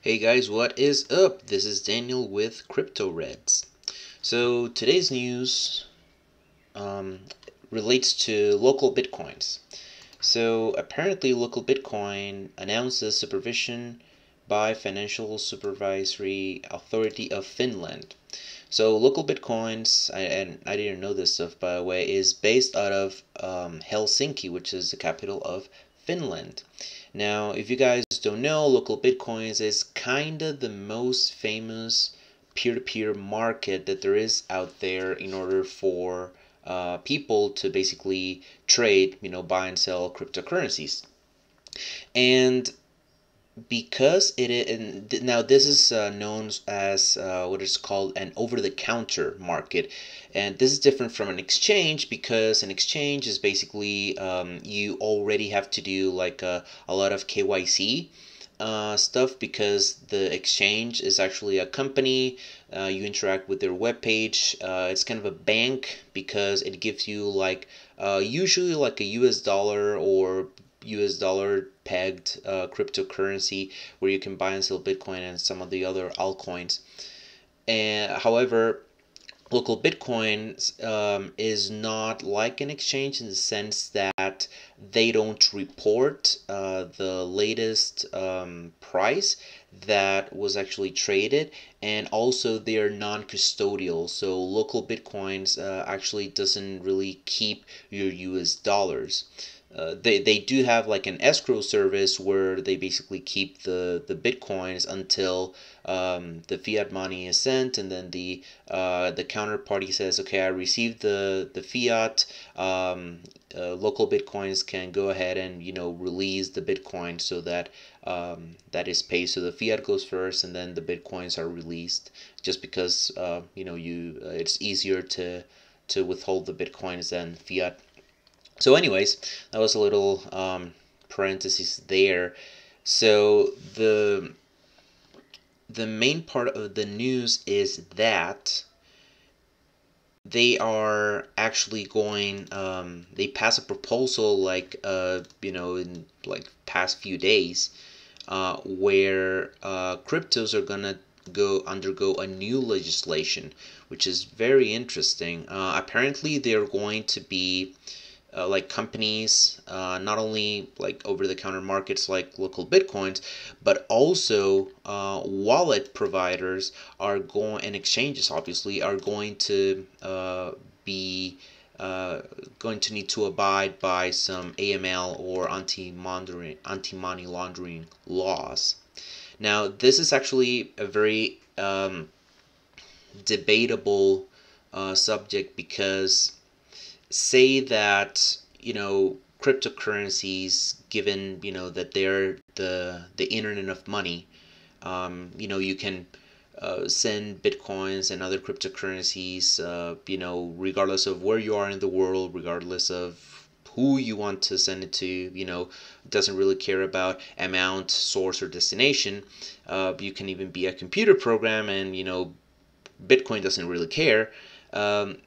Hey guys, what is up? This is Daniel with Crypto Reds. So today's news um, relates to local bitcoins. So apparently, local Bitcoin announces supervision by Financial Supervisory Authority of Finland. So local bitcoins, and I didn't know this stuff by the way, is based out of Helsinki, which is the capital of Finland. Now, if you guys don't know, local bitcoins is kind of the most famous peer-to-peer market that there is out there in order for people to basically trade, buy and sell cryptocurrencies. And because it is, and now this is known as what is called an over-the-counter market, and this is different from an exchange because an exchange is basically you already have to do like a lot of KYC stuff because the exchange is actually a company. You interact with their webpage. It's kind of a bank because it gives you like usually like a US dollar or US dollar pegged cryptocurrency where you can buy and sell Bitcoin and some of the other altcoins. And however, local Bitcoins is not like an exchange in the sense that they don't report the latest price that was actually traded, and also they are non-custodial. So local Bitcoins actually doesn't really keep your US dollars. They do have like an escrow service where they basically keep the bitcoins until the fiat money is sent, and then the counterparty says, okay, I received the fiat. Local bitcoins can go ahead and release the bitcoin so that that is paid. So the fiat goes first, and then the bitcoins are released. Just because it's easier to withhold the bitcoins than fiat. So, anyways, that was a little parenthesis there. So the main part of the news is that they are actually going. They pass a proposal like in like past few days, where cryptos are gonna go undergo a new legislation, which is very interesting. Apparently, they're going to be like companies, not only like over-the-counter markets like local bitcoins, but also wallet providers are going, and exchanges obviously are going to be going to need to abide by some AML or anti-money laundering laws. Now, this is actually a very debatable subject because say that cryptocurrencies, given that they're the internet of money, you can send bitcoins and other cryptocurrencies, regardless of where you are in the world, regardless of who you want to send it to, doesn't really care about amount, source, or destination. You can even be a computer program, and Bitcoin doesn't really care.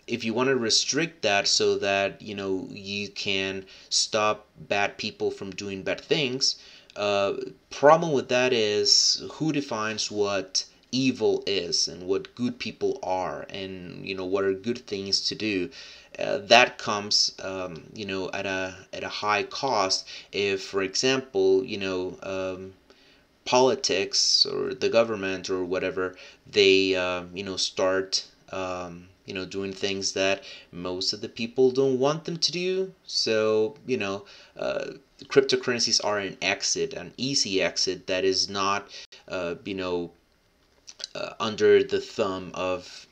If you want to restrict that so that you can stop bad people from doing bad things, problem with that is who defines what evil is and what good people are, and what are good things to do. That comes at a high cost if, for example, politics or the government or whatever, they start doing things that most of the people don't want them to do. So cryptocurrencies are an easy exit that is not under the thumb of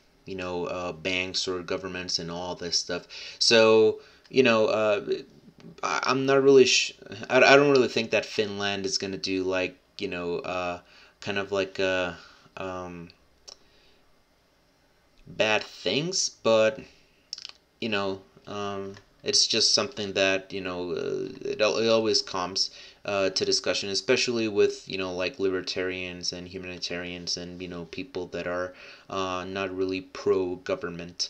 banks or governments and all this stuff. So I'm not really I don't really think that Finland is gonna do like kind of like bad things, but you know it's just something that it always comes to discussion, especially with like libertarians and humanitarians and people that are not really pro government.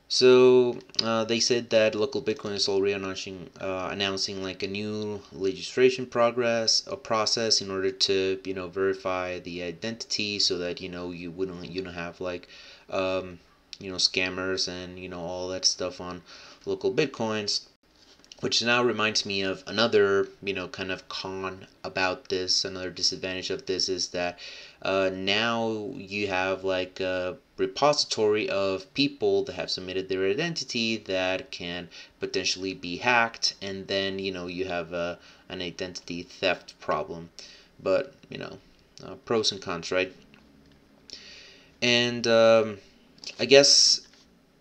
So they said that local Bitcoin is already announcing like a new registration process in order to verify the identity, so that you don't have like scammers and all that stuff on local Bitcoins. Which now reminds me of another, kind of con about this. Another disadvantage of this is that now you have like a repository of people that have submitted their identity that can potentially be hacked, and then you have an identity theft problem. But pros and cons, right? And I guess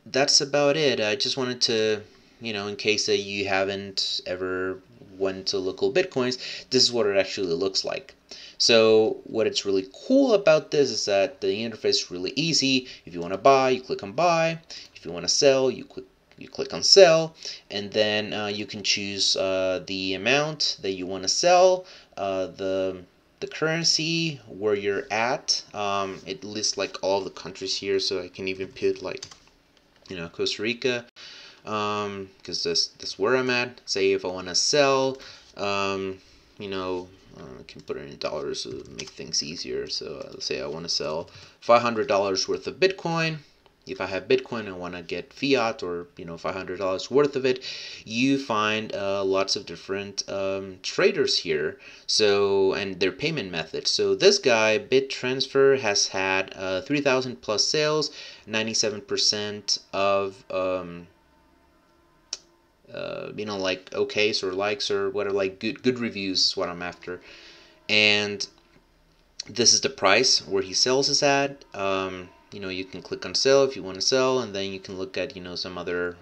that's about it. I just wanted to, in case that you haven't ever went to local Bitcoins, this is what it actually looks like. So what it's really cool about this is that the interface is really easy. If you want to buy, you click on buy. If you want to sell, you click on sell, and then you can choose the amount that you want to sell, the currency, where you're at. It lists like all the countries here, so I can even put like Costa Rica, because that's where I'm at. Say if I want to sell, I can put it in dollars to make things easier. So let's say I want to sell $500 worth of Bitcoin. If I have Bitcoin, I want to get fiat, or $500 worth of it. You find lots of different traders here. So, and their payment methods. So this guy, BitTransfer, has had 3,000 plus sales, 97% of like okays or likes or whatever, like good reviews is what I'm after. And this is the price where he sells us at. You can click on sell if you want to sell, and then you can look at some other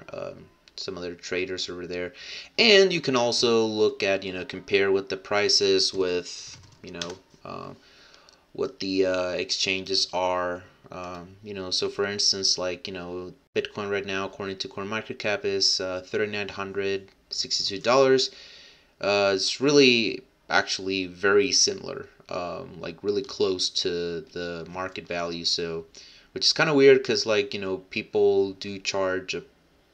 traders over there, and you can also look at compare what the prices with what the exchanges are. So for instance, like Bitcoin right now, according to CoinMarketCap, is $3,962. It's really actually very similar, like really close to the market value. So, which is kind of weird because like people do charge.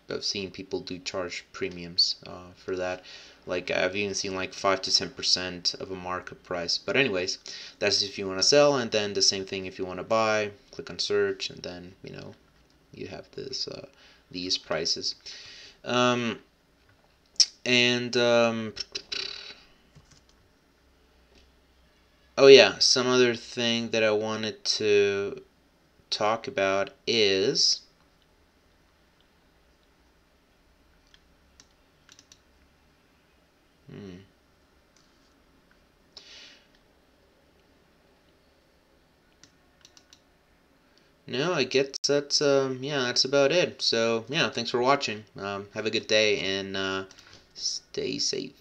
I've seen people do charge premiums for that. Like I've even seen like 5 to 10% of a market price. But anyways, that's if you want to sell, and then the same thing if you want to buy. Click on search, and then you have these prices. Um, and Oh yeah, some other thing that I wanted to talk about is hmm, no, I guess that's yeah, that's about it. So yeah, thanks for watching. Have a good day, and stay safe.